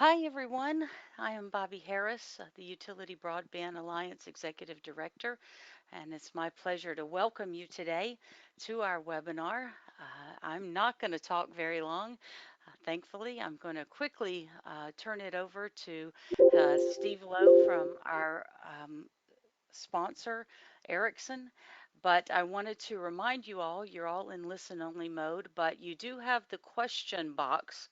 Hi, everyone. I am Bobby Harris, the Utility Broadband Alliance Executive Director, and it's my pleasure to welcome you today to our webinar. I'm not going to talk very long. Thankfully, I'm going to quickly turn it over to Steve Lowe from our sponsor, Ericsson. But I wanted to remind you all, you're all in listen only mode, but you do have the question box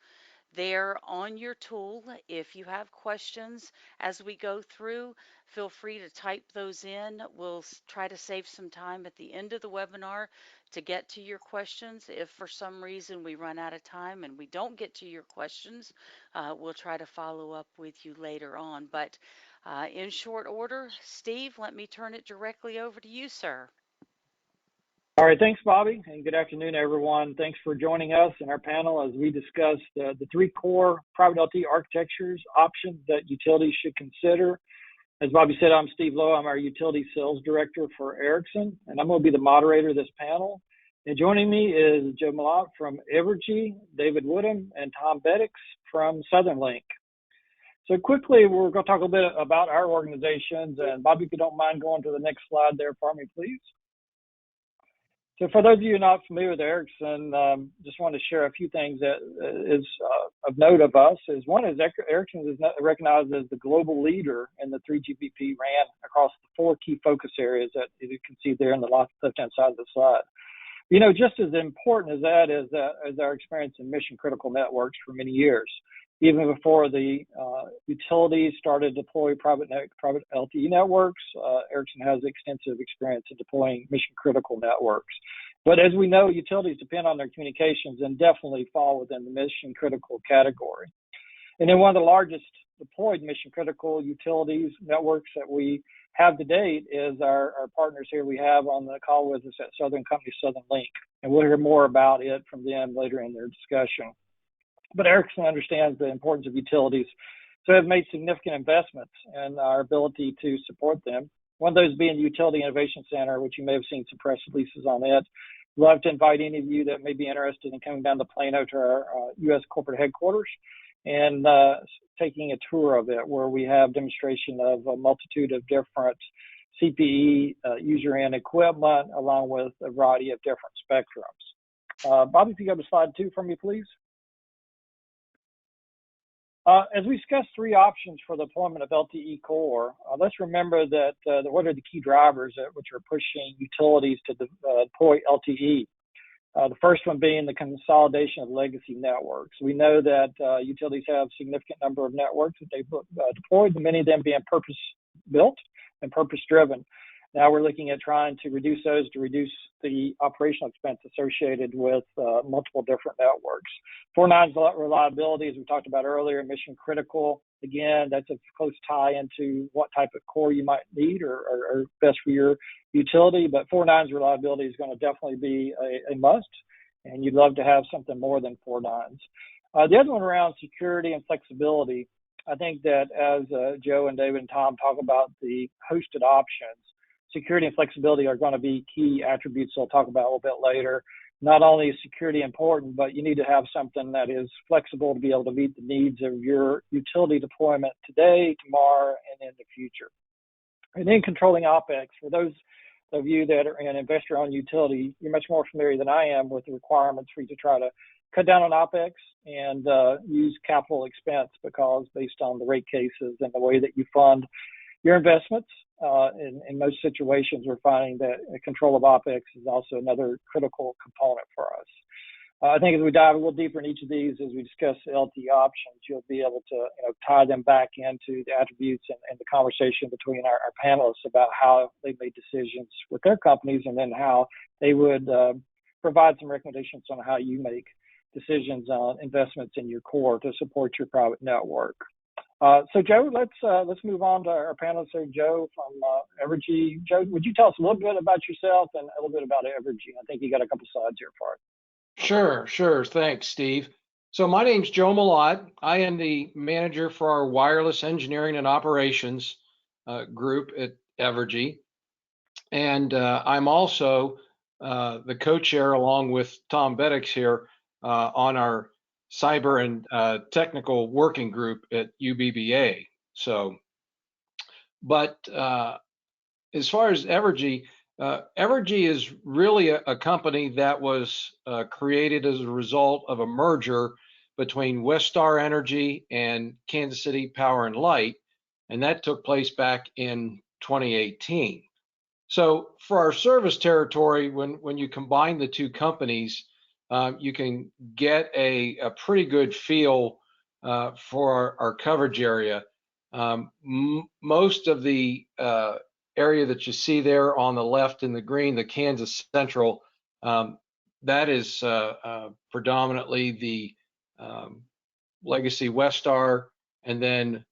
there on your tool. If you have questions as we go through, feel free to type those in. We'll try to save some time at the end of the webinar to get to your questions. If for some reason we run out of time and we don't get to your questions, we'll try to follow up with you later on. But in short order, Steve, let me turn it directly over to you, sir. All right, thanks, Bobby, and good afternoon, everyone. Thanks for joining us in our panel as we discuss the three core private LTE architectures options that utilities should consider. As Bobby said, I'm Steve Lowe. I'm our utility sales director for Ericsson, and I'm going to be the moderator of this panel. And joining me is Joe Malott from Evergy, David Woodham, and Tom Beddix from Southern Linc. So quickly, we're going to talk a little bit about our organizations. And Bobby, if you don't mind going to the next slide there for me, please. So for those of you not familiar with Ericsson, just want to share a few things that is of note of us. One is Ericsson is recognized as the global leader in the 3GPP RAN across the four key focus areas that you can see there on the left-hand side of the slide. You know, just as important as that is our experience in mission critical networks for many years. Even before the utilities started to deploy private LTE networks, Ericsson has extensive experience in deploying mission critical networks. But as we know, utilities depend on their communications and definitely fall within the mission critical category. And then one of the largest deployed mission critical utilities networks that we have to date is our partners here we have on the call with us at Southern Company, Southern Linc. And we'll hear more about it from them later in their discussion. But Ericsson understands the importance of utilities, so have made significant investments in our ability to support them. One of those being the Utility Innovation Center, which you may have seen some press releases on it. Love to invite any of you that may be interested in coming down to Plano to our U.S. corporate headquarters and taking a tour of it, where we have demonstration of a multitude of different CPE user-end equipment, along with a variety of different spectrums. Bobby, if you go to slide 2 for me, please. As we discuss three options for the deployment of LTE core, let's remember that what are the key drivers which are pushing utilities to deploy LTE. The first one being the consolidation of legacy networks. We know that utilities have a significant number of networks that they've deployed, many of them being purpose-built and purpose-driven. Now we're looking at trying to reduce those to reduce the operational expense associated with multiple different networks. 4.9's reliability, as we talked about earlier, mission critical. Again, that's a close tie into what type of core you might need or best for your utility. But 4.9's reliability is going to definitely be a must, and you'd love to have something more than 4.9's. The other one around security and flexibility, I think that as Joe and David and Tom talk about the hosted options, security and flexibility are going to be key attributes I'll talk about a little bit later. Not only is security important, but you need to have something that is flexible to be able to meet the needs of your utility deployment today, tomorrow, and in the future. And then controlling OpEx. For those of you that are an investor-owned utility, you're much more familiar than I am with the requirements for you to try to cut down on OpEx and use capital expense, because based on the rate cases and the way that you fund your investments, in most situations, we're finding that control of OpEx is also another critical component for us. I think as we dive a little deeper in each of these, as we discuss LTE options, you'll be able to tie them back into the attributes and the conversation between our panelists about how they made decisions with their companies, and then how they would provide some recommendations on how you make decisions on investments in your core to support your private network. So Joe, let's move on to our panelist here, Joe from Evergy. Joe, would you tell us a little bit about yourself and a little bit about Evergy? I think you got a couple slides here for it. Sure. Thanks, Steve. So my name's Joe Malott. I am the manager for our wireless engineering and operations group at Evergy. And I'm also the co-chair, along with Tom Beddix here, on our cyber and technical working group at UBBA. So, but as far as Evergy, Evergy is really a company that was created as a result of a merger between Westar Energy and Kansas City Power and Light, and that took place back in 2018. So for our service territory, when you combine the two companies, you can get a pretty good feel for our coverage area. Most of the area that you see there on the left in the green, the Kansas Central, that is predominantly the legacy Westar, and then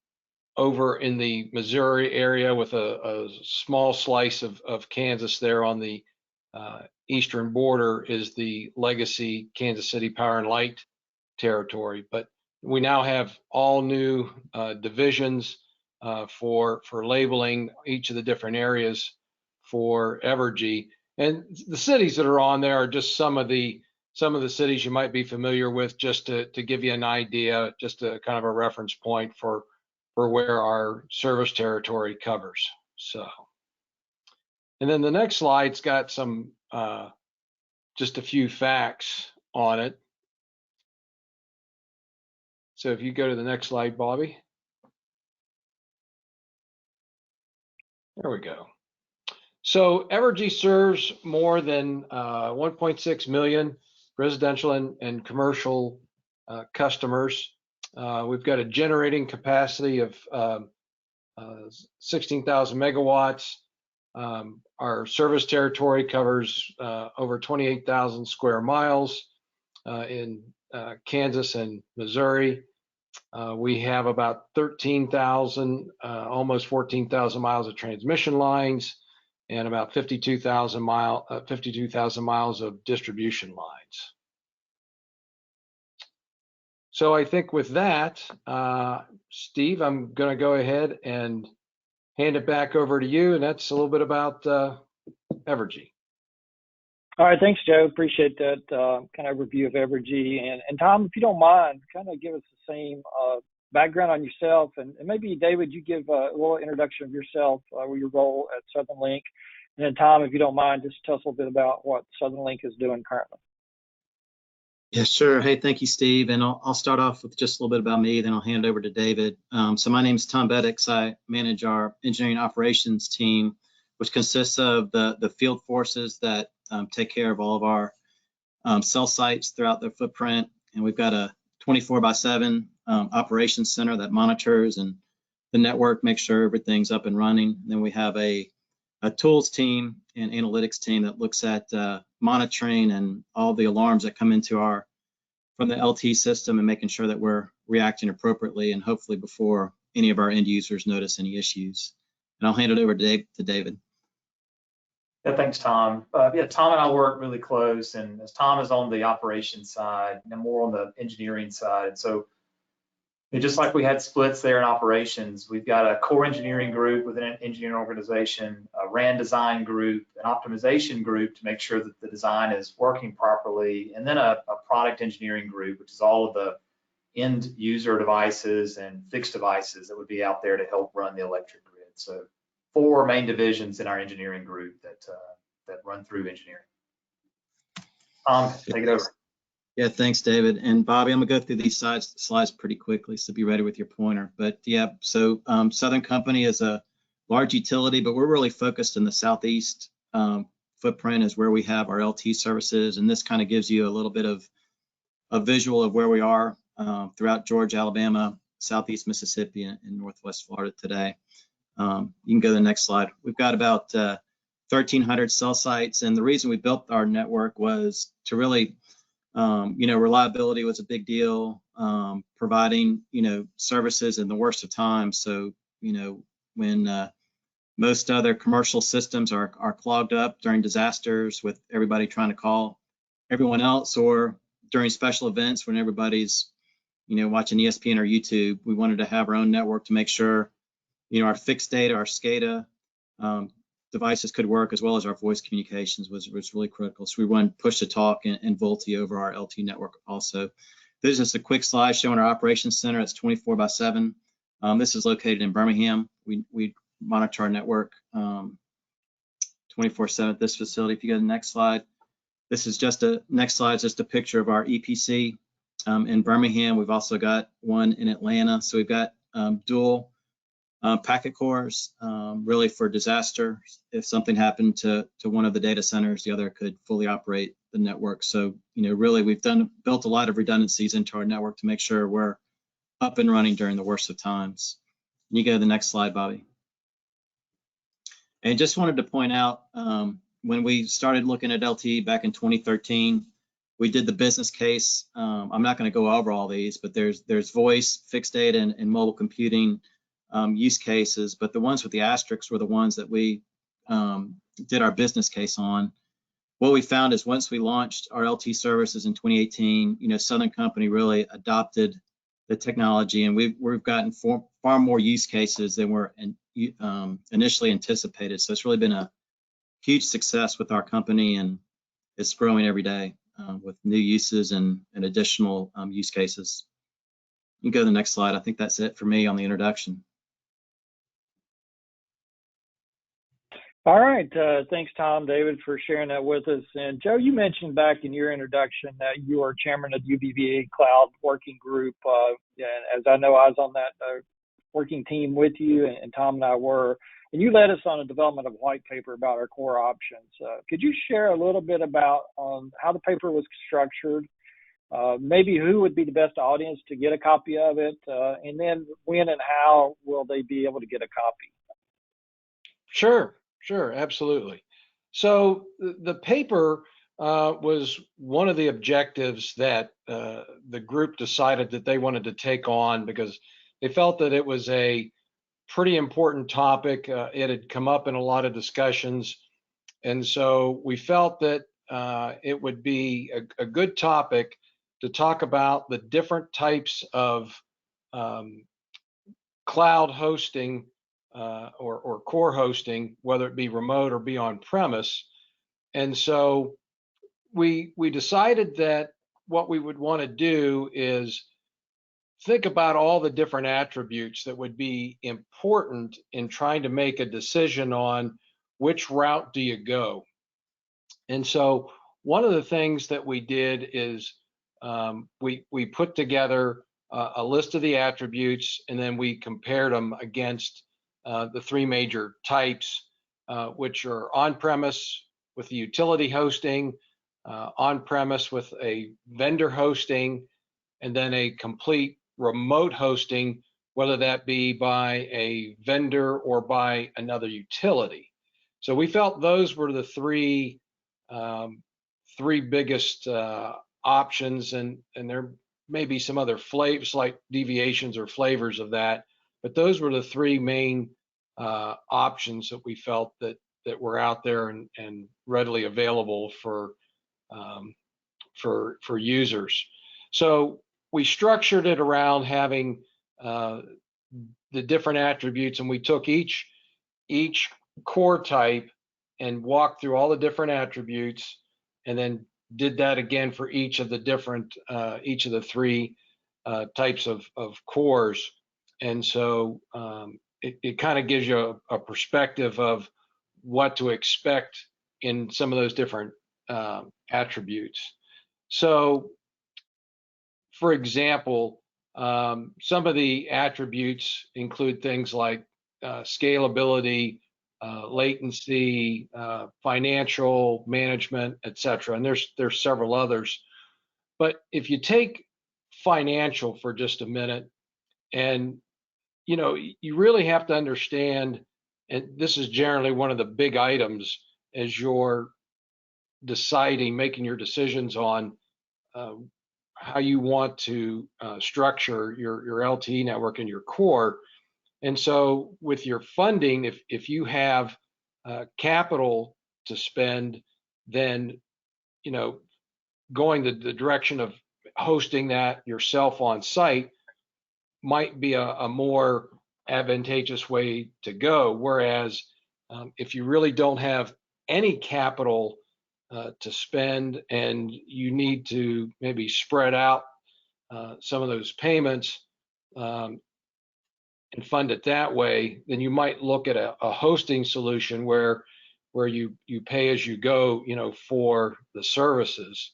over in the Missouri area with a small slice of Kansas there on the eastern border is the legacy Kansas City Power and Light territory. But we now have all new divisions for labeling each of the different areas for Evergy. And the cities that are on there are just some of the cities you might be familiar with, just to give you an idea, just a kind of a reference point for where our service territory covers. So, and then the next slide's got some just a few facts on it. So if you go to the next slide, Bobby. There we go. So Evergy serves more than 1.6 million residential and commercial customers. We've got a generating capacity of 16,000 megawatts. Our service territory covers over 28,000 square miles in Kansas and Missouri. We have about 13,000, almost 14,000 miles of transmission lines, and about 52,000 miles of distribution lines. So I think with that, Steve, I'm going to go ahead and hand it back over to you, and that's a little bit about Evergy. All right, thanks, Joe. Appreciate that kind of overview of Evergy. And Tom, if you don't mind, kind of give us the same background on yourself, and maybe David, you give a little introduction of yourself, your role at Southern Linc, and then Tom, if you don't mind, just tell us a little bit about what Southern Linc is doing currently. Yeah, sure. Hey, thank you, Steve. And I'll start off with just a little bit about me, then I'll hand it over to David. So my name is Tom Beddix. I manage our engineering operations team, which consists of the field forces that take care of all of our cell sites throughout their footprint. And we've got a 24/7 operations center that monitors and the network, makes sure everything's up and running. And then we have a tools team and analytics team that looks at monitoring and all the alarms that come into from the LTE system and making sure that we're reacting appropriately and hopefully before any of our end users notice any issues. And I'll hand it over to David. Yeah, thanks, Tom. Yeah, Tom and I work really close, and as Tom is on the operations side and more on the engineering side. So just like we had splits there in operations, we've got a core engineering group within an engineering organization, a RAN design group, an optimization group to make sure that the design is working properly, and then a product engineering group, which is all of the end user devices and fixed devices that would be out there to help run the electric grid. So 4 main divisions in our engineering group that run through engineering. Take it over. Yeah, thanks, David. And Bobby, I'm gonna go through these slides pretty quickly, so be ready with your pointer. But yeah, so Southern Company is a large utility, but we're really focused in the southeast footprint is where we have our LTE services. And this kind of gives you a little bit of a visual of where we are throughout Georgia, Alabama, southeast Mississippi, and northwest Florida today. You can go to the next slide. We've got about 1,300 cell sites. And the reason we built our network was to really reliability was a big deal, providing, services in the worst of times. So, when most other commercial systems are clogged up during disasters with everybody trying to call everyone else, or during special events when everybody's, watching ESPN or YouTube, we wanted to have our own network to make sure, our fixed data, our SCADA devices could work, as well as our voice communications was really critical. So we run push to talk and VoLTE over our LTE network also. This is just a quick slide showing our operations center. It's 24/7. This is located in Birmingham. We monitor our network 24/7 at this facility. If you go to the next slide, this is just next slide is just a picture of our EPC in Birmingham. We've also got one in Atlanta. So we've got dual packet cores, really for disaster. If something happened to one of the data centers, the other could fully operate the network. So, really we've built a lot of redundancies into our network to make sure we're up and running during the worst of times. You go to the next slide, Bobby. And just wanted to point out, when we started looking at LTE back in 2013, we did the business case. I'm not going to go over all these, but there's voice, fixed data, and mobile computing use cases. But the ones with the asterisks were the ones that we did our business case on. What we found is once we launched our LTE services in 2018, Southern Company really adopted the technology, and we've gotten far more use cases than were initially anticipated. So it's really been a huge success with our company, and it's growing every day with new uses and additional use cases. You can go to the next slide. I think that's it for me on the introduction. All right. Thanks, Tom, David, for sharing that with us. And Joe, you mentioned back in your introduction that you are chairman of the UBVA Cloud Working Group. As I know, I was on that working team with you, and Tom and I were. And you led us on a development of a white paper about our core options. Could you share a little bit about how the paper was structured? Maybe who would be the best audience to get a copy of it? And then when and how will they be able to get a copy? Sure, absolutely. So the paper was one of the objectives that the group decided that they wanted to take on because they felt that it was a pretty important topic. It had come up in a lot of discussions. And so we felt that it would be a good topic to talk about the different types of cloud hosting or core hosting, whether it be remote or be on premise. And so we decided that what we would want to do is think about all the different attributes that would be important in trying to make a decision on which route do you go. And so one of the things that we did is we put together a list of the attributes, and then we compared them against the three major types, which are on-premise with the utility hosting, on-premise with a vendor hosting, and then a complete remote hosting, whether that be by a vendor or by another utility. So we felt those were the three biggest options, and there may be some other slight deviations or flavors of that, but those were the three main options that we felt that were out there and readily available for users. So we structured it around having the different attributes, and we took each core type and walked through all the different attributes, and then did that again for each of the three types of cores. And so it kind of gives you a perspective of what to expect in some of those different attributes. So, for example, some of the attributes include things like scalability, latency, financial management, etc. And there's several others. But if you take financial for just a minute, and you really have to understand, and this is generally one of the big items as you're making your decisions on how you want to structure your LTE network and your core. And so with your funding, if you have capital to spend, then going the direction of hosting that yourself on site might be a more advantageous way to go. Whereas if you really don't have any capital to spend and you need to maybe spread out some of those payments um, and fund it that way, then you might look at a hosting solution where you pay as you go, for the services.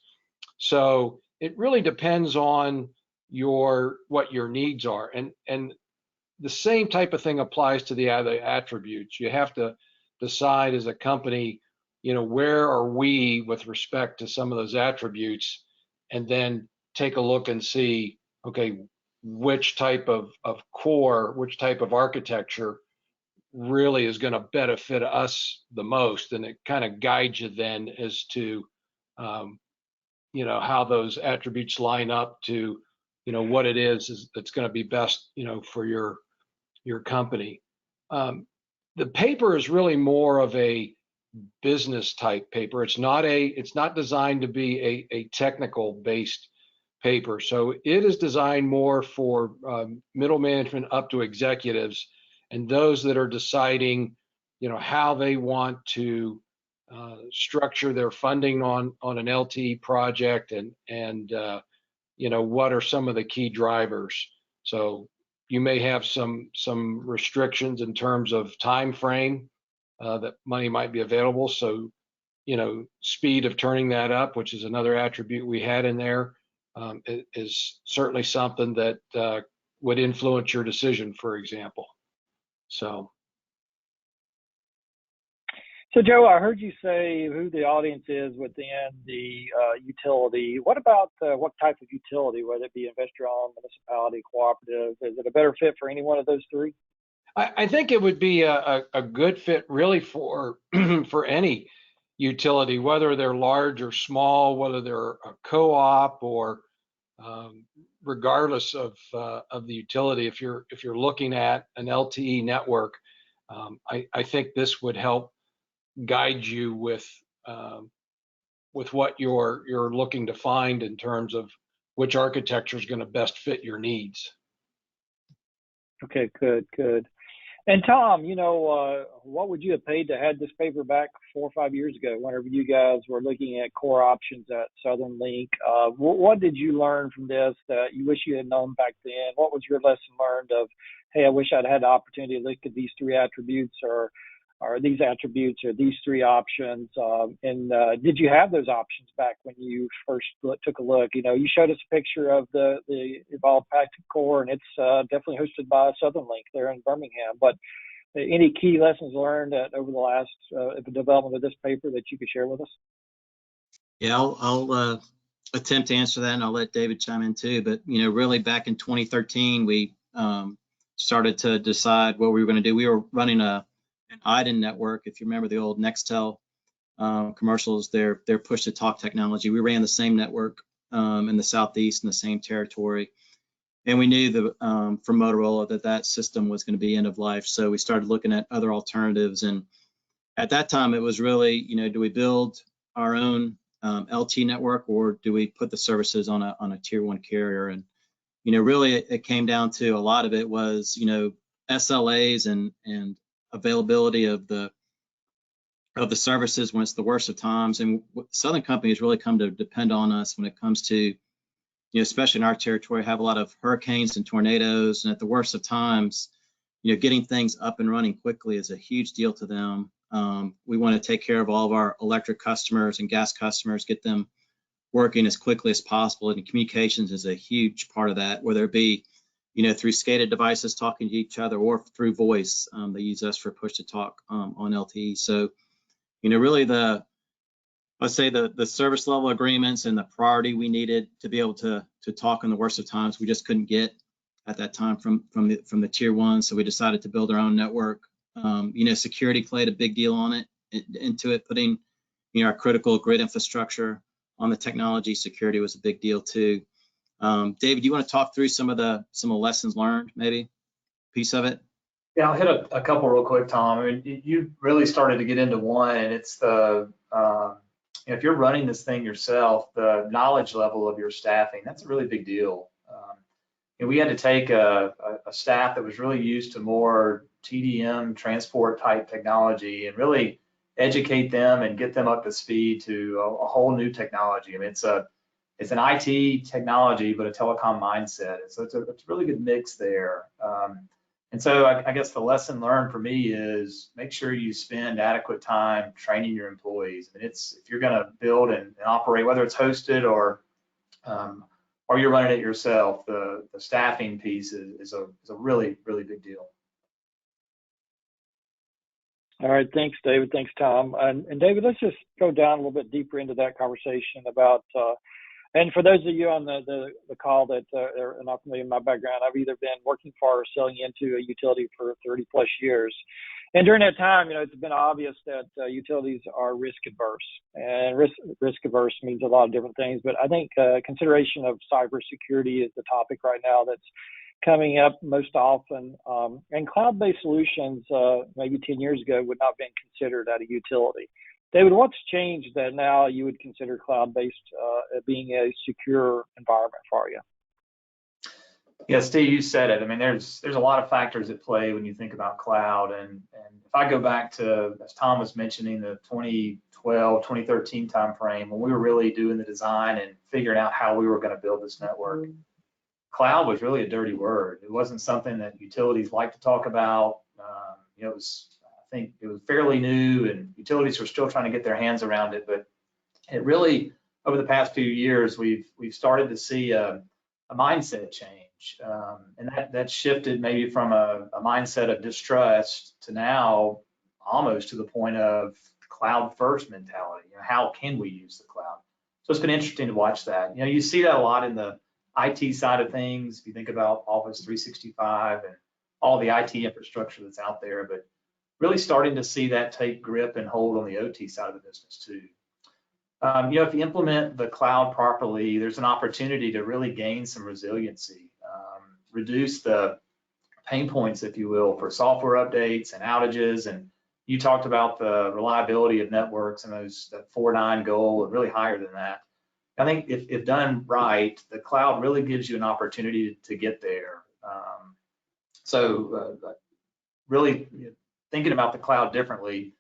So it really depends on what your needs are, and the same type of thing applies to the other attributes. You have to decide as a company, where are we with respect to some of those attributes, and then take a look and see, okay, which type of core, which type of architecture really is going to benefit us the most, and it kind of guides you then as to um, how those attributes line up to what it is that's going to be best for your company. Um, the paper is really more of a business type paper. It's not designed to be a technical based paper. So it is designed more for middle management up to executives and those that are deciding, how they want to structure their funding on an LTE project, and what are some of the key drivers. So you may have some restrictions in terms of time frame that money might be available. So speed of turning that up, which is another attribute we had in there, is certainly something that would influence your decision, for example. So Joe, I heard you say who the audience is within the utility. What about what type of utility, whether it be investor-owned, municipality, cooperative? Is it a better fit for any one of those three? I think it would be a good fit really for for any utility, whether they're large or small, whether they're a co-op or regardless of the utility. If you're looking at an LTE network, I think this would help guide you with what you're looking to find in terms of which architecture is going to best fit your needs. Okay, good. And Tom, what would you have paid to have this paper back 4 or 5 years ago, whenever you guys were looking at core options at Southern Linc? What did you learn from this that you wish you had known back then? What was your lesson learned of, hey, I wish I'd had the opportunity to look at these three attributes or these attributes or these three options? And did you have those options back when you first took a look? You showed us a picture of the Evolved Packet Core, and it's definitely hosted by Southern Linc there in Birmingham. But any key lessons learned over the last the development of this paper that you could share with us? Yeah, I'll attempt to answer that, and I'll let David chime in too. But really back in 2013, we started to decide what we were going to do. We were running an IDEN network. If you remember the old Nextel commercials, their push-to-talk technology. We ran the same network in the Southeast in the same territory, and we knew from Motorola that system was going to be end of life. So we started looking at other alternatives, and at that time it was really, do we build our own LTE network, or do we put the services on a tier 1 carrier? And really it came down to, a lot of it was SLAs and availability of the services when it's the worst of times. And Southern companies really come to depend on us when it comes to, especially in our territory, have a lot of hurricanes and tornadoes, and at the worst of times, getting things up and running quickly is a huge deal to them. We want to take care of all of our electric customers and gas customers, get them working as quickly as possible, and communications is a huge part of that, whether it be through SCADA devices talking to each other, or through voice. They use us for push to talk on LTE. So really let's say the service level agreements and the priority we needed to be able to talk in the worst of times, we just couldn't get at that time from the tier 1. So we decided to build our own network. Security played a big deal into it, putting our critical grid infrastructure on the technology. Security was a big deal too. David, you want to talk through some of the lessons learned, maybe piece of it? Yeah, I'll hit a couple real quick, Tom. I mean, you really started to get into one, and it's if you're running this thing yourself, the knowledge level of your staffing, that's a really big deal. And we had to take a staff that was really used to more TDM transport type technology and really educate them and get them up to speed to a whole new technology. I mean, it's an IT technology, but a telecom mindset. So it's a really good mix there. And so I guess the lesson learned for me is make sure you spend adequate time training your employees. And if you're going to build and operate, whether it's hosted or you're running it yourself, the staffing piece is a really, really big deal. All right, thanks, David. Thanks, Tom. And David, let's just go down a little bit deeper into that conversation about, and for those of you on the call that are not familiar with my background, I've either been working for or selling into a utility for 30 plus years. And during that time, it's been obvious that utilities are risk adverse, and risk averse means a lot of different things. But I think consideration of cybersecurity is the topic right now that's coming up most often. And cloud-based solutions, maybe 10 years ago, would not have been considered at a utility. David, what's changed that now you would consider cloud-based being a secure environment for you? Yeah, Steve, you said it. I mean, there's a lot of factors at play when you think about cloud. And if I go back to, as Tom was mentioning, the 2012, 2013 timeframe, when we were really doing the design and figuring out how we were going to build this network, cloud was really a dirty word. It wasn't something that utilities like to talk about. It was, I think it was fairly new, and utilities were still trying to get their hands around it. But it really, over the past few years, we've started to see a mindset change. And that shifted maybe from a mindset of distrust to now almost to the point of cloud first mentality. How can we use the cloud? So it's been interesting to watch that. You see that a lot in the IT side of things. If you think about Office 365 and all the IT infrastructure that's out there, but really starting to see that take grip and hold on the OT side of the business too. If you implement the cloud properly, there's an opportunity to really gain some resiliency, reduce the pain points, if you will, for software updates and outages. And you talked about the reliability of networks and that 4.9 goal, and really higher than that. I think if done right, the cloud really gives you an opportunity to get there. Really thinking about the cloud differently.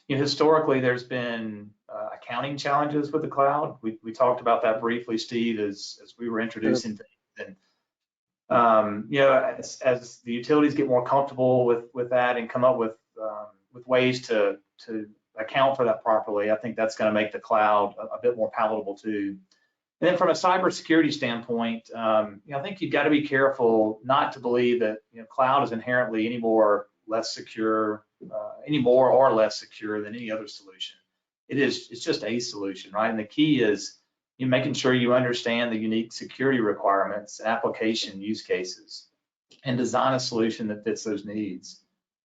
Historically, there's been accounting challenges with the cloud. We talked about that briefly, Steve, as we were introducing things. And as the utilities get more comfortable with that and come up with ways to account for that properly, I think that's going to make the cloud a bit more palatable too. And then from a cybersecurity standpoint, I think you've got to be careful not to believe that cloud is inherently any more or less secure than any other solution. It's just a solution, right? And the key is making sure you understand the unique security requirements, application use cases, and design a solution that fits those needs.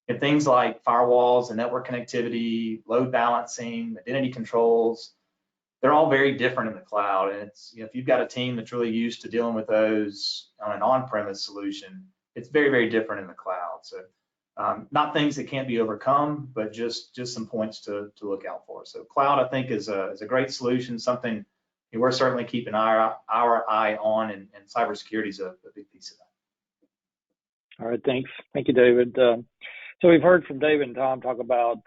And things like firewalls and network connectivity, load balancing, identity controls, they're all very different in the cloud. And it's, if you've got a team that's really used to dealing with those on an on-premise solution, it's very, very different in the cloud. So not things that can't be overcome, but just some points to look out for. So cloud, I think, is a great solution, something we're certainly keeping our eye on, and cybersecurity is a big piece of that. All right, thanks. Thank you, David. So we've heard from David and Tom talk about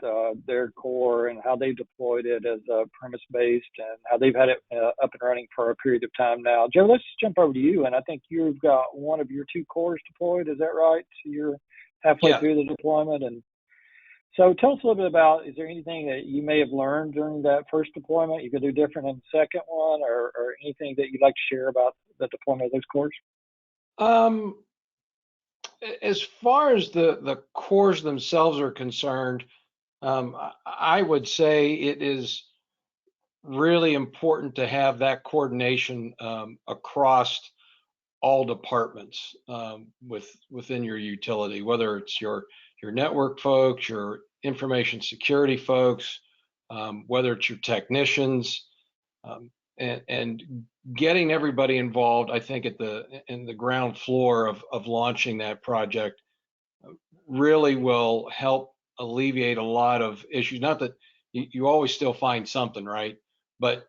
their core and how they've deployed it as premise-based and how they've had it up and running for a period of time now. Joe, let's jump over to you. And I think you've got one of your 2 cores deployed. Is that right? So you're halfway through the deployment. And so tell us a little bit about, is there anything that you may have learned during that first deployment you could do different in the second one, or anything that you'd like to share about the deployment of those cores? As far as the cores themselves are concerned, I would say it is really important to have that coordination across all departments within your utility, whether it's your network folks, your information security folks, whether it's your technicians, and getting everybody involved. I think in the ground floor of launching that project really will help alleviate a lot of issues. Not that you always still find something, right? But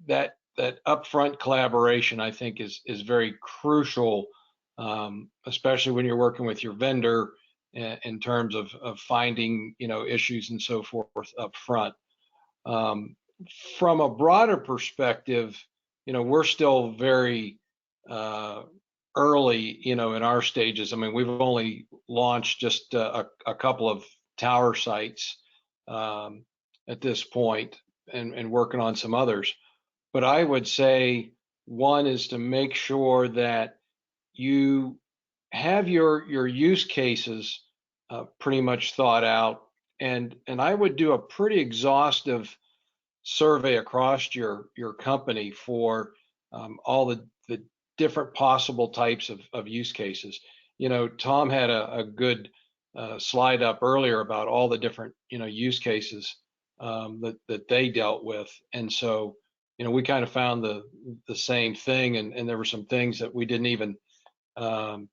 that upfront collaboration, I think, is very crucial, especially when you're working with your vendor in terms of finding issues and so forth up front. from a broader perspective, we're still very early, in our stages. I mean, we've only launched just a couple of tower sites at this point, and working on some others. But I would say one is to make sure that you have your use cases pretty much thought out, and I would do a pretty exhaustive survey across your company for all the different possible types of use cases. Tom had a good slide up earlier about all the different use cases that they dealt with, and so we kind of found the same thing, and there were some things that we didn't even um,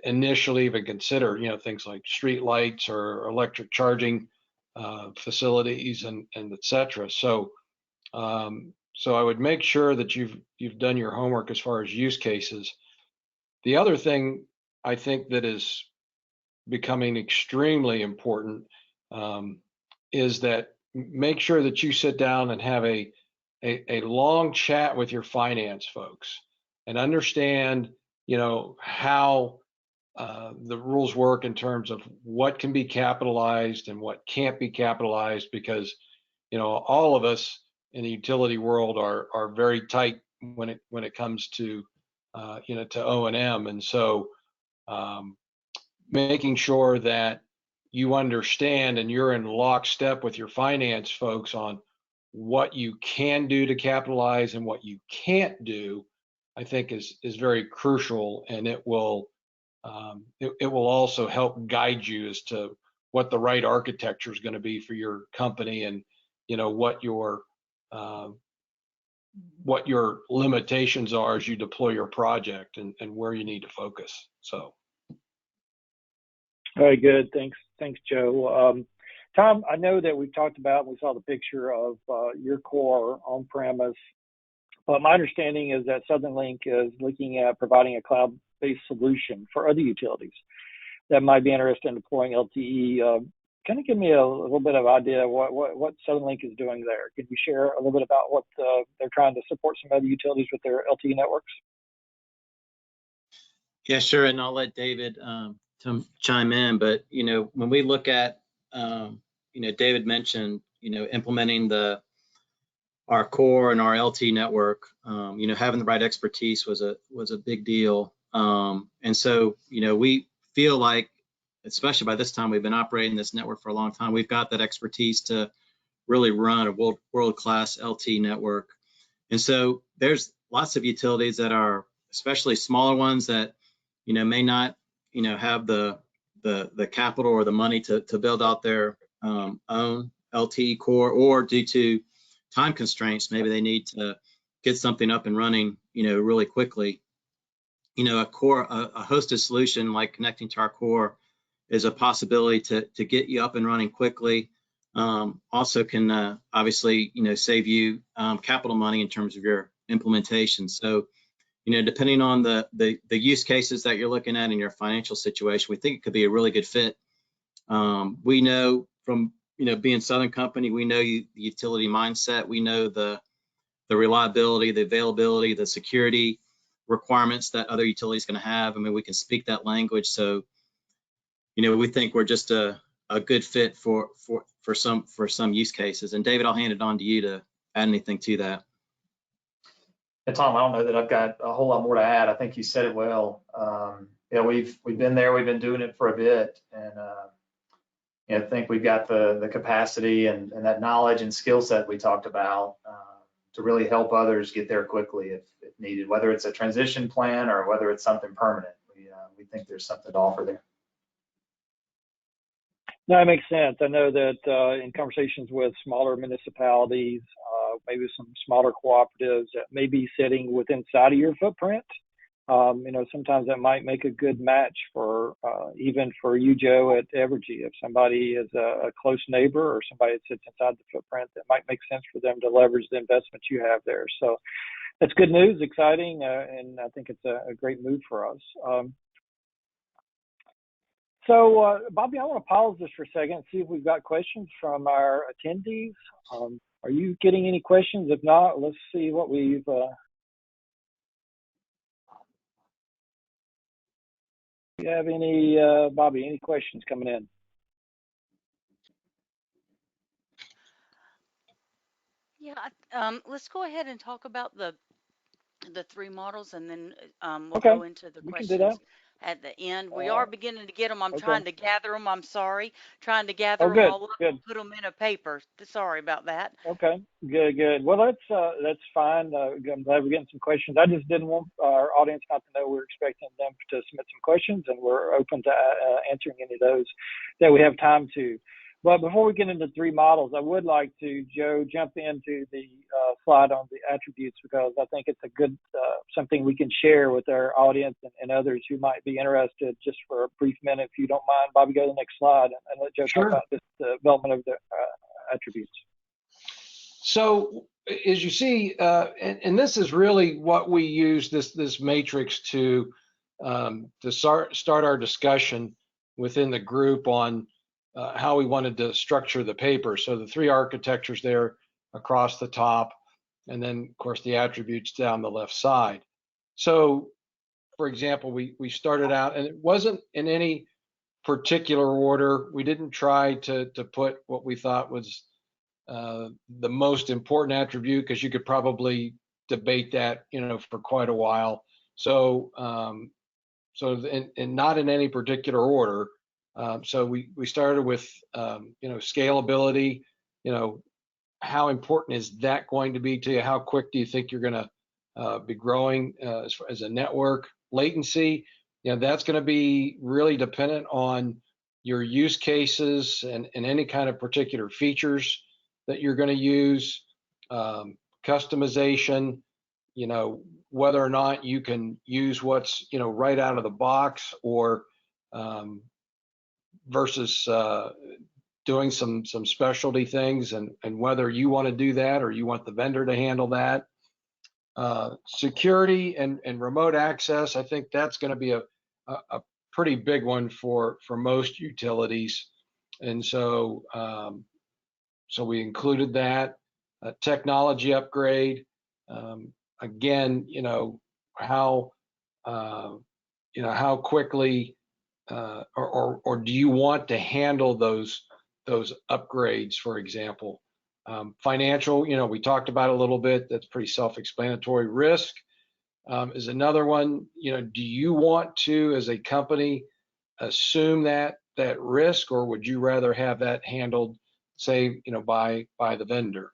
initially even consider, things like street lights or electric charging facilities and et cetera. So I would make sure that you've done your homework as far as use cases. The other thing I think that is becoming extremely important is that make sure that you sit down and have a long chat with your finance folks and understand, how the rules work in terms of what can be capitalized and what can't be capitalized, because all of us in the utility world are very tight when it comes to to O&M, and so um, making sure that you understand and you're in lockstep with your finance folks on what you can do to capitalize and what you can't do, I think is very crucial, and it will also help guide you as to what the right architecture is going to be for your company, and uh, what your limitations are as you deploy your project, and where you need to focus. So. Very good. Thanks, Joe. Tom, I know that we've talked about, we saw the picture of your core on-premise, but my understanding is that Southern Linc is looking at providing a cloud-based solution for other utilities that might be interested in deploying LTE. Kind of give me a little bit of idea what Southern Linc is doing there. Can you share a little bit about what they're trying to support some other utilities with their LTE networks? Yeah, sure. And I'll let David chime in. But, when we look at, David mentioned, implementing our core and our LTE network, having the right expertise was a big deal. And so, we feel like, especially by this time, we've been operating this network for a long time, we've got that expertise to really run a world-class LTE network. And so there's lots of utilities that are, especially smaller ones, that may not have the capital or the money to build out their own LTE core, or due to time constraints, maybe they need to get something up and running really quickly. A hosted solution like connecting to our core is a possibility to get you up and running quickly. Also can obviously save you capital money in terms of your implementation. So depending on the use cases that you're looking at in your financial situation, we think it could be a really good fit. We know from being Southern Company, we know the utility mindset, we know the reliability, the availability, the security requirements that other utilities going to have. I mean, we can speak that language, so we think we're just a good fit for some use cases. And David, I'll hand it on to you to add anything to that. And Tom, I don't know that I've got a whole lot more to add. I think you said it well. We've been there, we've been doing it for a bit, and I think we've got the capacity and that knowledge and skill set we talked about to really help others get there quickly if needed, whether it's a transition plan or whether it's something permanent. We think there's something to offer there. No, that makes sense. I know that in conversations with smaller municipalities, maybe some smaller cooperatives that may be sitting within inside of your footprint, sometimes that might make a good match for even for you, Joe, at Evergy. If somebody is a close neighbor or somebody that sits inside the footprint, that might make sense for them to leverage the investment you have there. So that's good news, exciting, and I think it's a great move for us. So, Bobby, I want to pause this for a second and see if we've got questions from our attendees. Are you getting any questions? If not, let's see what we've. Do you have any, Bobby? Any questions coming in? Yeah, let's go ahead and talk about the three models, and then we'll Okay, go into the we can do that. questions at the end. We Uh, are beginning to get them. I'm okay. trying to gather them. I'm sorry. Trying to gather Oh, them good, all up good. and put them in a paper. Sorry about that. Okay, good, good. Well, that's fine. I'm glad we're getting some questions. I just didn't want our audience not to know we're expecting them to submit some questions, and we're open to answering any of those that we have time to. But before we get into three models, I would like to, Joe, jump into the slide on the attributes, because I think it's a good something we can share with our audience and others who might be interested. Just for a brief minute, if you don't mind, Bobby, go to the next slide and let Joe talk Sure. about this development of the attributes. So as you see, and this is really what we use this matrix to start our discussion within the group on how we wanted to structure the paper. So the three architectures there across the top, and then of course the attributes down the left side. So for example, we started out, and it wasn't in any particular order. We didn't try to put what we thought was the most important attribute, because you could probably debate that, for quite a while. So, and not in any particular order. So we started with, scalability. How important is that going to be to you? How quick do you think you're going to be growing as a network? Latency, that's going to be really dependent on your use cases and any kind of particular features that you're going to use. Customization, whether or not you can use what's right out of the box, or versus doing some specialty things, and whether you want to do that or you want the vendor to handle that. Security and remote access, I think that's going to be a pretty big one for most utilities, and so so we included that. Technology upgrade, again, how how quickly or do you want to handle those upgrades, for example. Financial, we talked about a little bit. That's pretty self-explanatory. Risk is another one. Do you want to, as a company, assume that risk, or would you rather have that handled, say, by the vendor?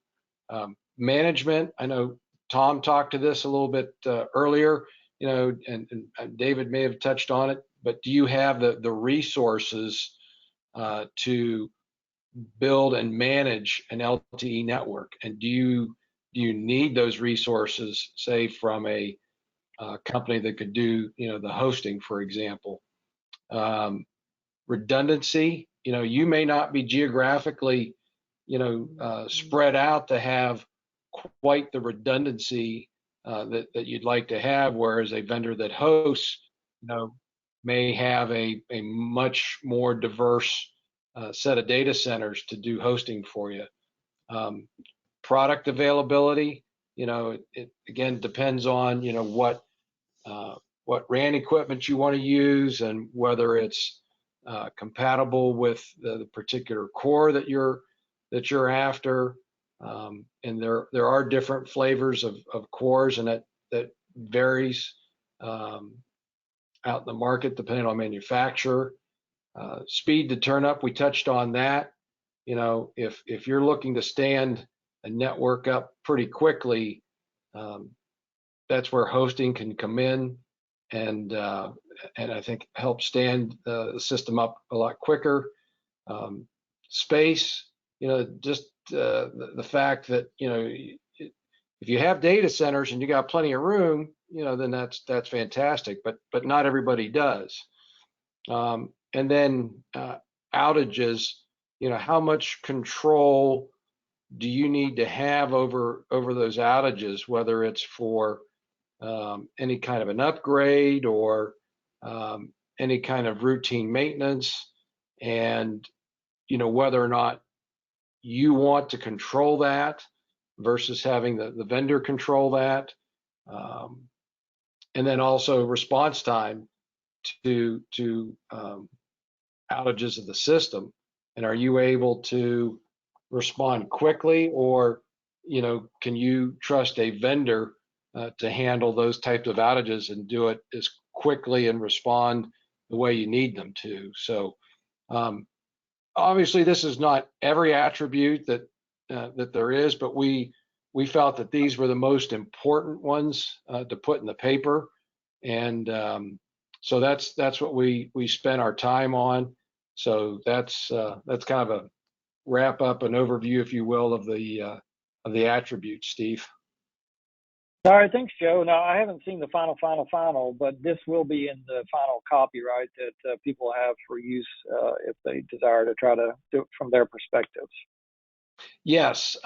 Management, I know Tom talked to this a little bit earlier, and David may have touched on it, but do you have the resources to build and manage an LTE network? And do you need those resources, say, from a company that could do the hosting, for example? Redundancy, you may not be geographically spread out to have quite the redundancy that you'd like to have, whereas a vendor that hosts may have a much more diverse set of data centers to do hosting for you. Product availability, it again depends on what RAN equipment you want to use, and whether it's compatible with the particular core that you're after. And there are different flavors of cores, and that varies out in the market depending on manufacturer. Speed to turn up, we touched on that. If you're looking to stand a network up pretty quickly, that's where hosting can come in, and I think help stand the system up a lot quicker. Space, just the fact that if you have data centers and you got plenty of room, then that's fantastic. But not everybody does. And then outages, how much control do you need to have over those outages, whether it's for any kind of an upgrade or any kind of routine maintenance, and whether or not you want to control that, versus having the vendor control that. And then also response time to outages of the system. And are you able to respond quickly, or can you trust a vendor to handle those types of outages and do it as quickly and respond the way you need them to? So obviously this is not every attribute that there is, but we felt that these were the most important ones to put in the paper, and so that's what we spent our time on. So that's kind of a wrap up, an overview, if you will, of the attributes, Steve. All right, thanks, Joe. Now, I haven't seen the final, but this will be in the final copy, right, that people have for use if they desire to try to do it from their perspectives. Yes,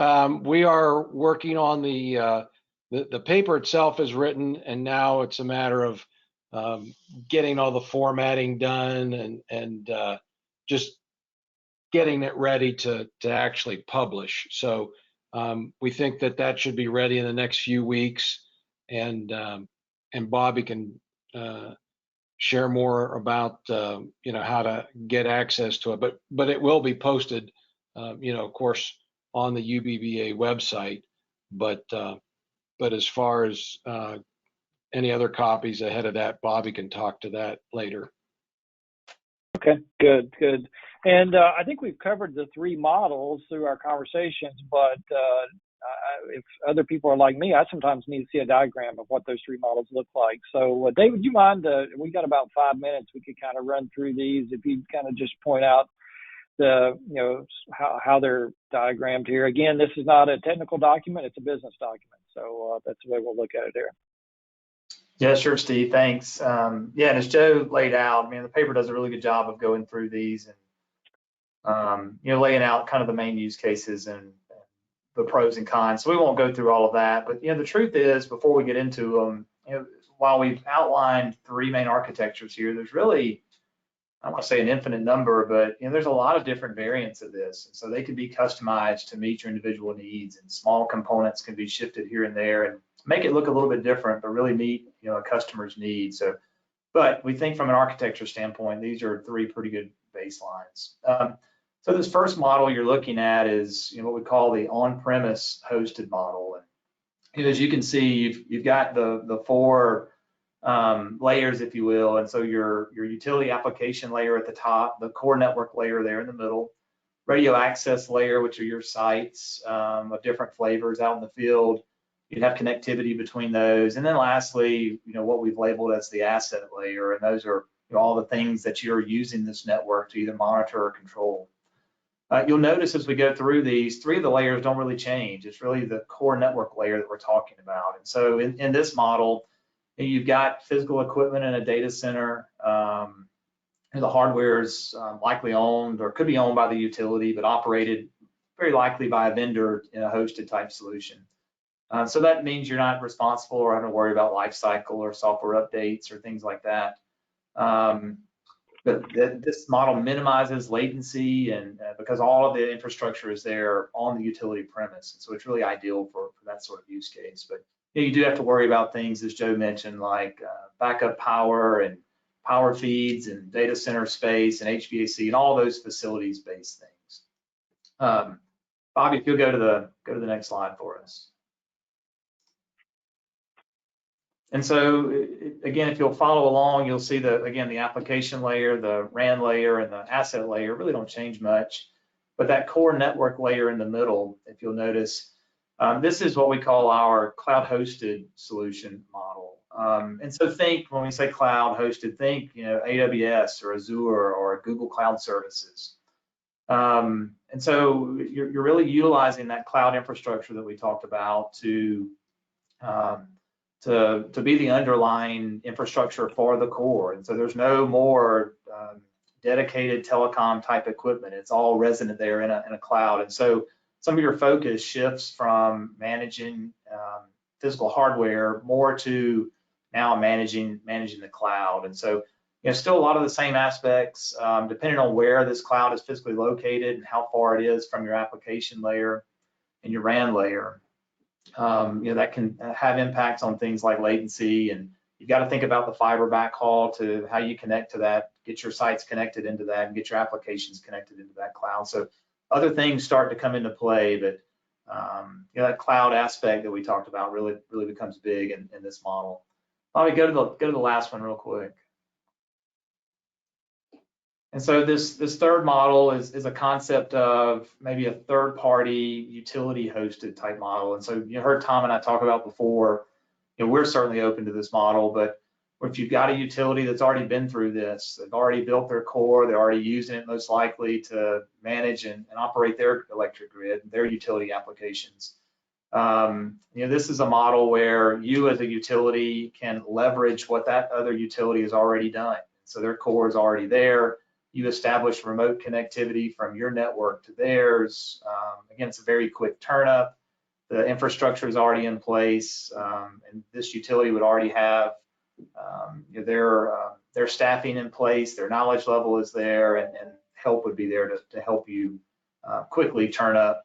we are working on the paper itself is written, and now it's a matter of getting all the formatting done and just getting it ready to actually publish. So we think that should be ready in the next few weeks, and Bobby can share more about how to get access to it. But it will be posted, of course, on the UBBA website. But as far as any other copies ahead of that, Bobby can talk to that later. Okay, good. And I think we've covered the three models through our conversations, but if other people are like me, I sometimes need to see a diagram of what those three models look like. So Dave, would you mind, we got about 5 minutes, we could kind of run through these. If you kind of just point out how they're diagrammed here. Again, this is not a technical document, it's a business document. So that's the way we'll look at it here. Yeah, sure, Steve. Thanks. And as Joe laid out, the paper does a really good job of going through these and laying out kind of the main use cases and the pros and cons. So we won't go through all of that, but the truth is, before we get into them, while we've outlined three main architectures here, there's really, I don't want to say an infinite number, but there's a lot of different variants of this, and so they can be customized to meet your individual needs, and small components can be shifted here and there and make it look a little bit different, but really meet a customer's needs. So, but we think from an architecture standpoint, these are three pretty good baselines. So this first model you're looking at is what we call the on-premise hosted model, and as you can see, you've got the four layers, if you will, and so your utility application layer at the top, the core network layer there in the middle, radio access layer, which are your sites of different flavors out in the field. You'd have connectivity between those, and then lastly, what we've labeled as the asset layer, and those are all the things that you're using this network to either monitor or control. You'll notice as we go through these, three of the layers don't really change. It's really the core network layer that we're talking about. And so in this model, you've got physical equipment in a data center. The hardware is likely owned or could be owned by the utility, but operated very likely by a vendor in a hosted type solution. So that means you're not responsible or having to worry about life cycle or software updates or things like that. But this model minimizes latency, and because all of the infrastructure is there on the utility premise, and so it's really ideal for that sort of use case. But you do have to worry about things, as Joe mentioned, like backup power and power feeds and data center space and HVAC and all those facilities-based things. Bobby, if you'll go to the next slide for us. And so, again, if you'll follow along, you'll see the application layer, the RAN layer, and the asset layer really don't change much. But that core network layer in the middle, if you'll notice, this is what we call our cloud-hosted solution model. And so think, when we say cloud-hosted, think AWS or Azure or Google Cloud Services. And so you're really utilizing that cloud infrastructure that we talked about to be the underlying infrastructure for the core. And so there's no more dedicated telecom type equipment. It's all resident there in a cloud. And so some of your focus shifts from managing physical hardware more to now managing the cloud. And so still a lot of the same aspects, depending on where this cloud is physically located and how far it is from your application layer and your RAN layer. That can have impacts on things like latency, and you've got to think about the fiber backhaul to how you connect to that, get your sites connected into that, and get your applications connected into that cloud. So other things start to come into play, but that cloud aspect that we talked about really becomes big in this model. Let me go to the last one real quick. And so this third model is a concept of maybe a third-party utility hosted type model. And so you heard Tom and I talk about before, we're certainly open to this model, but if you've got a utility that's already been through this, they've already built their core, they're already using it most likely to manage and operate their electric grid, their utility applications. This is a model where you as a utility can leverage what that other utility has already done. So their core is already there. You establish remote connectivity from your network to theirs. Again, it's a very quick turn up. The infrastructure is already in place, and this utility would already have their staffing in place, their knowledge level is there, and help would be there to help you quickly turn up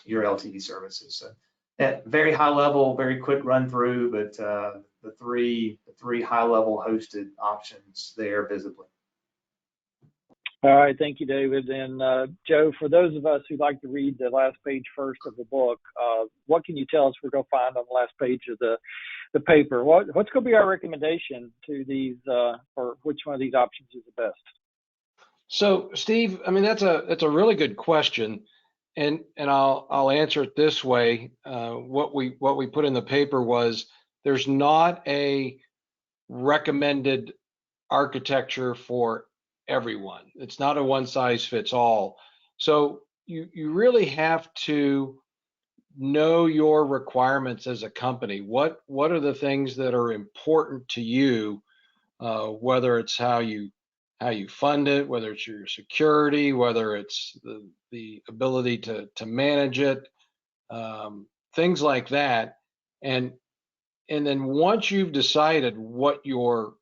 your LTE services. So at very high level, very quick run through, but the three high level hosted options there visibly. All right, thank you, David. And Joe, for those of us who like to read the last page first of the book, what can you tell us we're going to find on the last page of the paper? What's going to be our recommendation to these, or which one of these options is the best? So, Steve, I mean, that's a really good question, and I'll answer it this way. What we put in the paper was there's not a recommended architecture for everyone. It's not a one size fits all. So you really have to know your requirements as a company. What are the things that are important to you, whether it's how you fund it, whether it's your security, whether it's the ability to manage it, things like that. And then once you've decided what your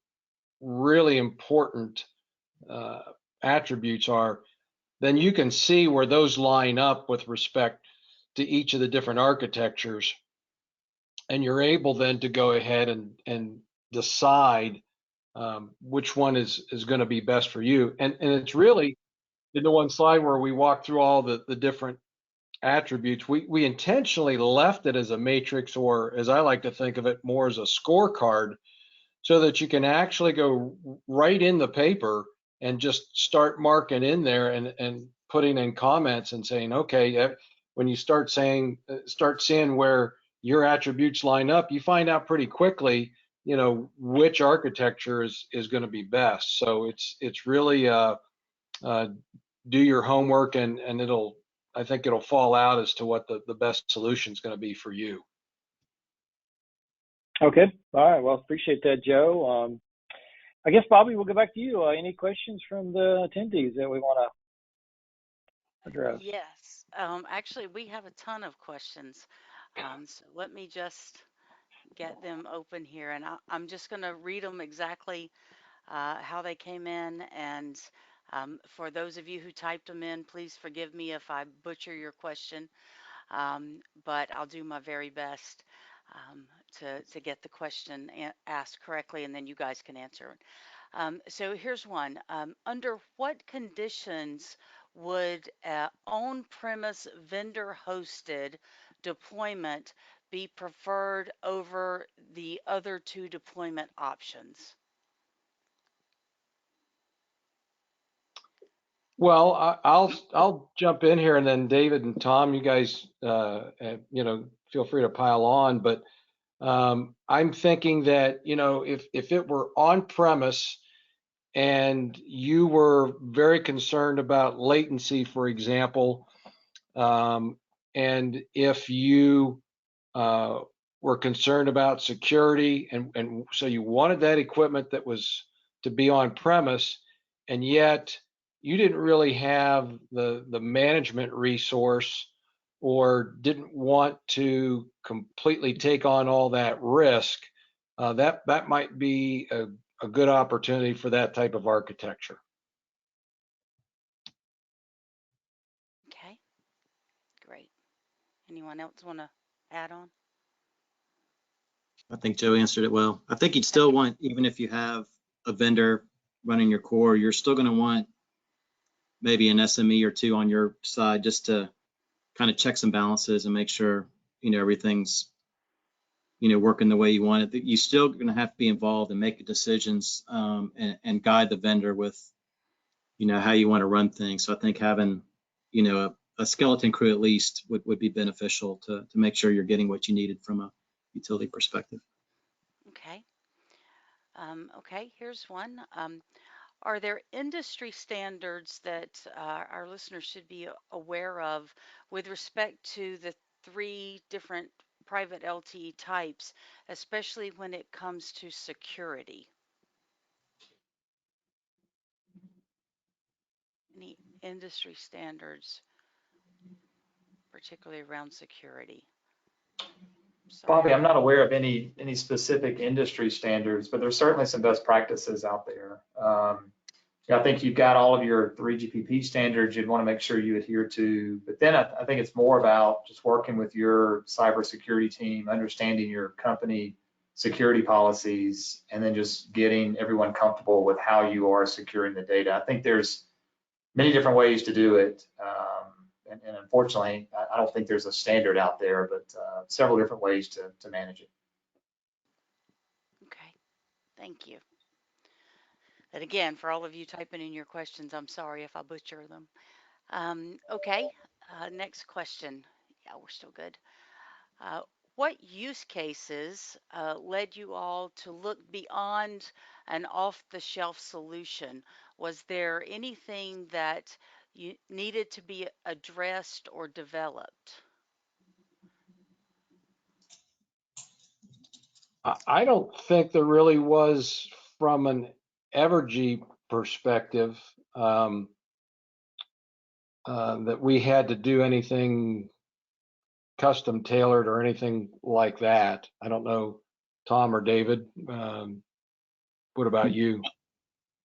really important attributes are, then you can see where those line up with respect to each of the different architectures, and you're able then to go ahead and decide which one is going to be best for you. And it's really in the one slide where we walk through all the different attributes. We intentionally left it as a matrix, or as I like to think of it, more as a scorecard, so that you can actually go right in the paper and just start marking in there and putting in comments and saying, okay, when you start seeing where your attributes line up, you find out pretty quickly, which architecture is going to be best. So it's really do your homework, and I think it'll fall out as to what the best solution is going to be for you. Okay. All right. Well, appreciate that, Joe. I guess, Bobby, we'll go back to you. Any questions from the attendees that we want to address? Yes. Actually, we have a ton of questions. So let me just get them open here, and I'm just going to read them exactly how they came in. And for those of you who typed them in, please forgive me if I butcher your question, but I'll do my very best to get the question asked correctly, and then you guys can answer it. So here's one. Under what conditions would on-premise vendor-hosted deployment be preferred over the other two deployment options? Well, I'll jump in here, and then David and Tom, you guys, feel free to pile on. But I'm thinking that if it were on premise and you were very concerned about latency, for example, and if you were concerned about security, and so you wanted that equipment that was to be on premise, and yet you didn't really have the management resource, or didn't want to completely take on all that risk, that might be a good opportunity for that type of architecture. Okay, great. Anyone else want to add on? I think Joe answered it well. I think you'd Okay. still want, even if you have a vendor running your core, you're still going to want maybe an SME or two on your side just to kind of checks and balances and make sure, everything's, working the way you want it. That you're still going to have to be involved and make decisions and guide the vendor with, how you want to run things. So I think having, a skeleton crew at least would be beneficial to make sure you're getting what you needed from a utility perspective. Okay. Okay, here's one. Are there industry standards that our listeners should be aware of with respect to the three different private LTE types, especially when it comes to security? Any industry standards, particularly around security? Sorry, Bobby, I'm not aware of any specific industry standards, but there's certainly some best practices out there. Yeah, I think you've got all of your 3GPP standards you'd want to make sure you adhere to, but then I think it's more about just working with your cybersecurity team, understanding your company security policies, and then just getting everyone comfortable with how you are securing the data. I think there's many different ways to do it. And unfortunately, I don't think there's a standard out there, but several different ways to manage it. okay, thank you. And again, for all of you typing in your questions, I'm sorry if I butcher them. Okay, next question. Yeah, we're still good. Uh, what use cases led you all to look beyond an off-the-shelf solution? Was there anything that you needed to be addressed or developed? I don't think there really was, from an Evergy perspective, that we had to do anything custom tailored or anything like that. I don't know, Tom or David. What about you?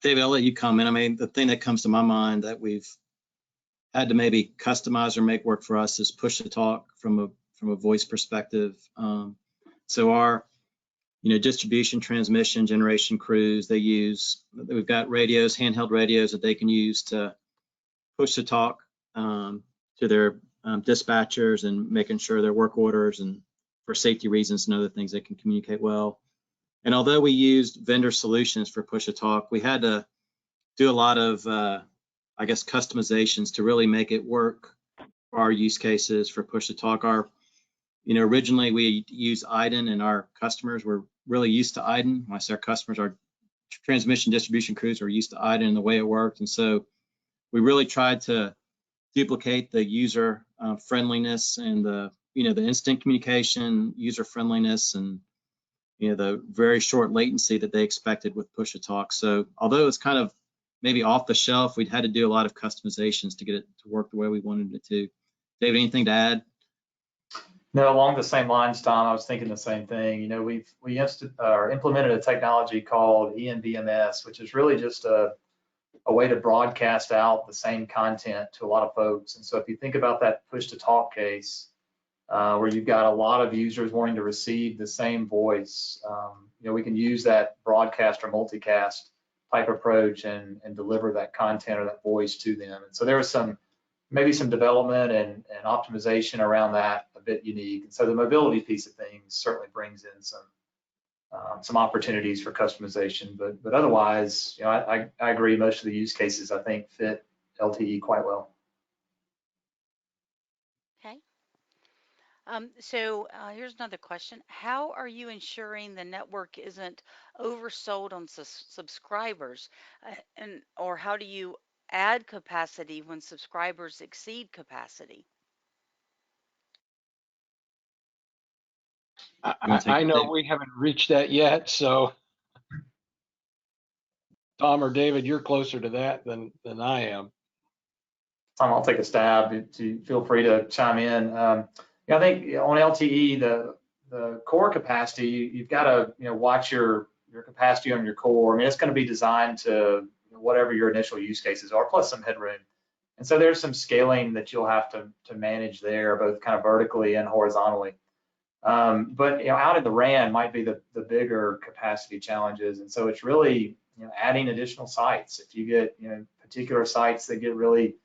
David, I'll let you comment. I mean, the thing that comes to my mind that we've had to maybe customize or make work for us is push to talk from a voice perspective. So our distribution, transmission, generation crews, we've got radios, handheld radios that they can use to push to talk to their dispatchers and making sure their work orders and for safety reasons and other things they can communicate well. And although we used vendor solutions for push to talk, we had to do a lot of, customizations to really make it work for our use cases for push to talk. Originally we used IDEN and our customers were really used to IDEN. When I say our customers, our transmission distribution crews are used to IDEN and the way it worked. And so we really tried to duplicate the user friendliness and the instant communication, user friendliness, and the very short latency that they expected with push to talk. So although it's kind of maybe off the shelf, we'd had to do a lot of customizations to get it to work the way we wanted it to. David, anything to add? No, along the same lines, Tom, I was thinking the same thing. We implemented a technology called Enbms, which is really just a way to broadcast out the same content to a lot of folks. And so if you think about that push to talk case, where you've got a lot of users wanting to receive the same voice, we can use that broadcast or multicast type approach and deliver that content or that voice to them. And so there was maybe some development and optimization around that, a bit unique. And so the mobility piece of things certainly brings in some opportunities for customization, but otherwise, I agree. Most of the use cases I think fit LTE quite well. Okay. So here's another question. How are you ensuring the network isn't oversold on subscribers? Or how do you add capacity when subscribers exceed capacity? I know we haven't reached that yet, so Tom or David, you're closer to that than I am. Tom, I'll take a stab. Feel free to chime in. I think on LTE, the core capacity, you've got to watch your capacity on your core. I mean, it's going to be designed to whatever your initial use cases are, plus some headroom. And so there's some scaling that you'll have to manage there, both kind of vertically and horizontally. But out in the RAN might be the bigger capacity challenges, and so it's really adding additional sites. If you get particular sites that get really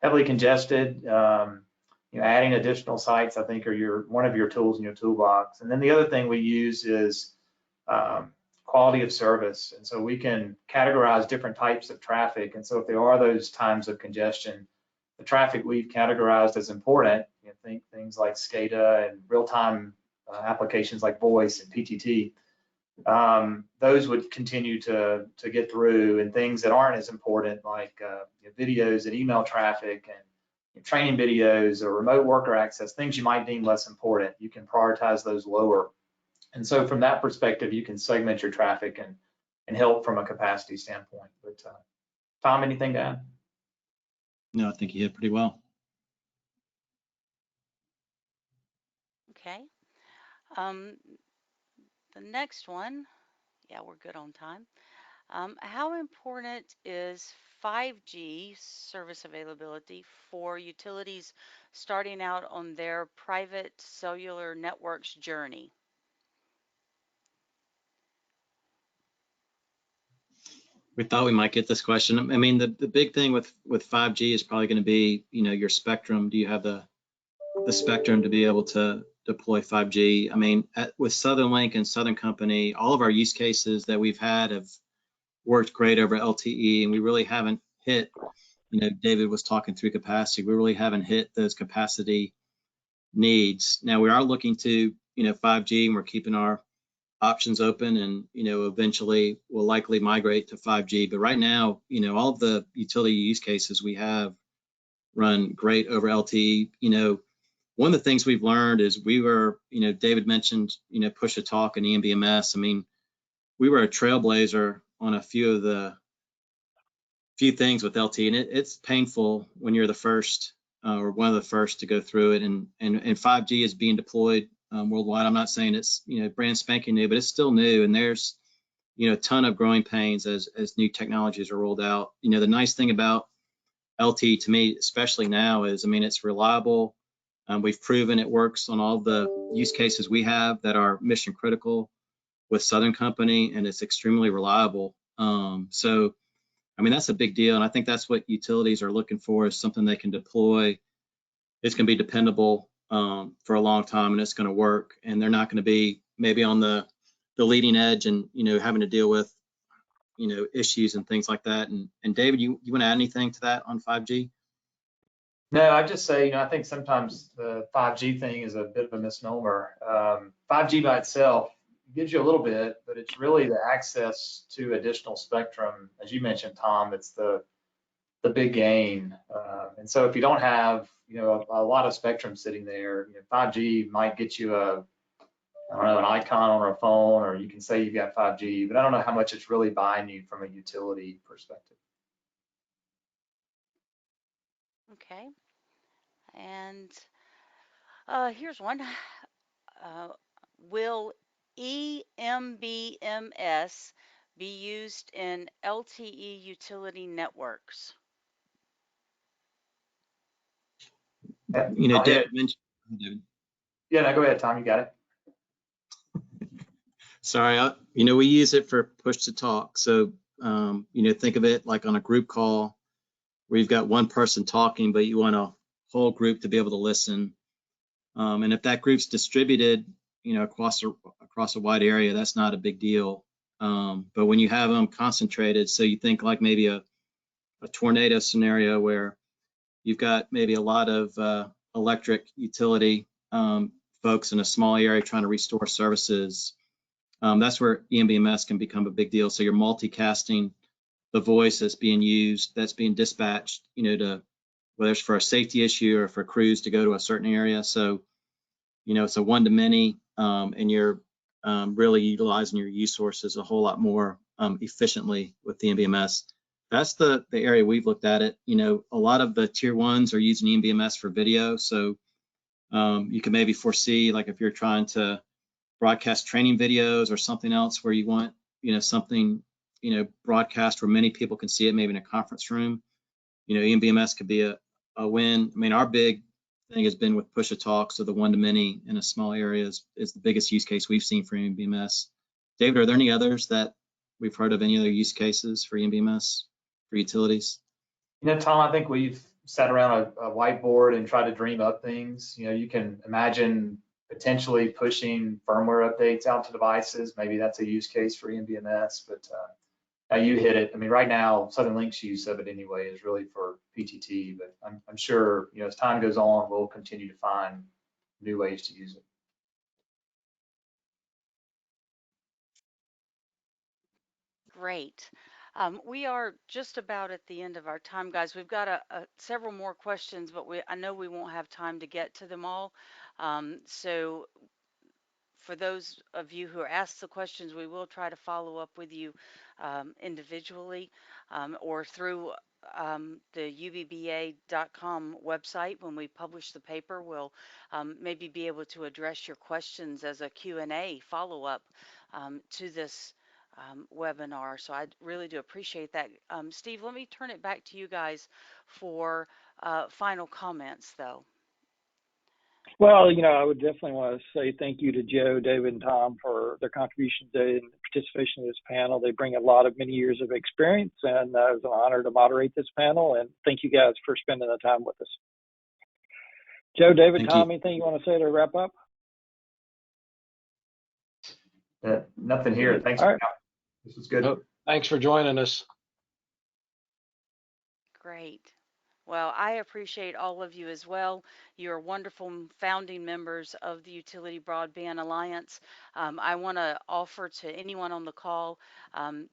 heavily congested, adding additional sites, I think, are one of your tools in your toolbox. And then the other thing we use is quality of service, and so we can categorize different types of traffic. And so if there are those times of congestion, the traffic we've categorized as important, think things like SCADA and real-time applications like voice and PTT, those would continue to get through, and things that aren't as important like videos and email traffic and training videos or remote worker access, things you might deem less important, you can prioritize those lower. And so from that perspective, you can segment your traffic and help from a capacity standpoint. But Tom, anything to add? No, I think you hit pretty well. Okay. The next one, yeah, we're good on time. How important is 5G service availability for utilities starting out on their private cellular networks journey? We thought we might get this question. I mean, the big thing with 5G is probably going to be, your spectrum. Do you have the spectrum to be able to deploy 5G? I mean, with Southern Linc and Southern Company, all of our use cases that we've had have worked great over LTE, and we really haven't hit, David was talking through capacity. We really haven't hit those capacity needs. Now we are looking to, 5G, and we're keeping our options open, and eventually we'll likely migrate to 5G. But right now, all of the utility use cases we have run great over LTE. One of the things we've learned is we were, David mentioned, push to talk and Enbms. I mean, we were a trailblazer on a few things with LTE, and it's painful when you're the first or one of the first to go through it. And 5G is being deployed worldwide. I'm not saying it's brand spanking new, but it's still new, and there's a ton of growing pains as new technologies are rolled out. The nice thing about LTE to me, especially now, is it's reliable. We've proven it works on all the use cases we have that are mission critical with Southern Company, and it's extremely reliable. So that's a big deal, and I think that's what utilities are looking for, is something they can deploy. It's going to be dependable for a long time, and it's going to work, and they're not going to be maybe on the leading edge and having to deal with issues and things like that. And David, you want to add anything to that on 5G? No, I'd just say, I think sometimes the 5G thing is a bit of a misnomer. 5G by itself gives you a little bit, but it's really the access to additional spectrum, as you mentioned, Tom. It's the big gain. And so if you don't have, a lot of spectrum sitting there, 5G might get you an icon on a phone, or you can say you've got 5G, but I don't know how much it's really buying you from a utility perspective. Okay. And here's one. Will Enbms be used in LTE utility networks? David mentioned. David. Yeah, no, go ahead, Tom. You got it. Sorry, we use it for push to talk. So, think of it like on a group call where you've got one person talking, but you want a whole group to be able to listen. And if that group's distributed, across a wide area, that's not a big deal. But when you have them concentrated, so you think like maybe a tornado scenario where you've got maybe a lot of electric utility folks in a small area trying to restore services. That's where Enbms can become a big deal. So you're multicasting the voice that's being used, that's being dispatched, to whether it's for a safety issue or for crews to go to a certain area. So, it's a one-to-many, and you're really utilizing your resources a whole lot more efficiently with the Enbms. That's the area we've looked at it. A lot of the tier ones are using Enbms for video. So you can maybe foresee, like if you're trying to broadcast training videos or something else where you want, something, broadcast where many people can see it, maybe in a conference room, Enbms could be a win. Our big thing has been with push-to-talk, so the one-to-many in a small area is the biggest use case we've seen for Enbms. David, are there any others that we've heard of, any other use cases for Enbms for utilities? Tom, I think we've sat around a whiteboard and tried to dream up things. You can imagine potentially pushing firmware updates out to devices. Maybe that's a use case for Enbms, but now you hit it. I mean, right now, Southern Link's use of it anyway is really for PTT, but I'm sure, as time goes on, we'll continue to find new ways to use it. Great. We are just about at the end of our time, guys. We've got several more questions, but I know we won't have time to get to them all. So for those of you who are asked the questions, we will try to follow up with you individually or through the ubba.com website. When we publish the paper, we'll maybe be able to address your questions as a Q&A follow-up to this webinar. So I really do appreciate that. Steve, let me turn it back to you guys for final comments, though. Well, I would definitely want to say thank you to Joe, David, and Tom for their contributions and participation in this panel. They bring a lot of many years of experience, and it was an honor to moderate this panel. And thank you guys for spending the time with us. Joe, David, Tom, anything you want to say to wrap up? Nothing here. Thanks. All right. This was good. Thanks for joining us. Great. Well, I appreciate all of you as well. You're wonderful founding members of the Utility Broadband Alliance. I want to offer to anyone on the call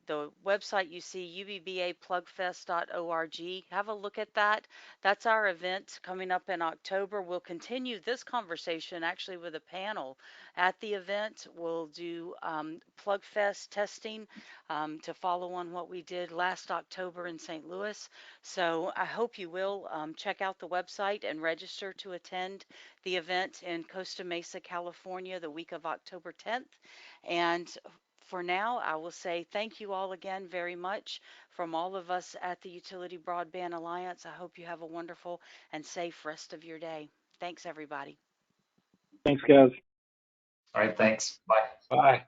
the website you see, ubbaplugfest.org. Have a look at that. That's our event coming up in October. We'll continue this conversation actually with a panel at the event. We'll do Plugfest testing to follow on what we did last October in St. Louis. So I hope you will check out the website and register to attend the event in Costa Mesa, California, the week of October 10th. And for now, I will say thank you all again very much from all of us at the Utility Broadband Alliance. I hope you have a wonderful and safe rest of your day. Thanks, everybody. Thanks, guys. All right. Thanks. Bye. Bye.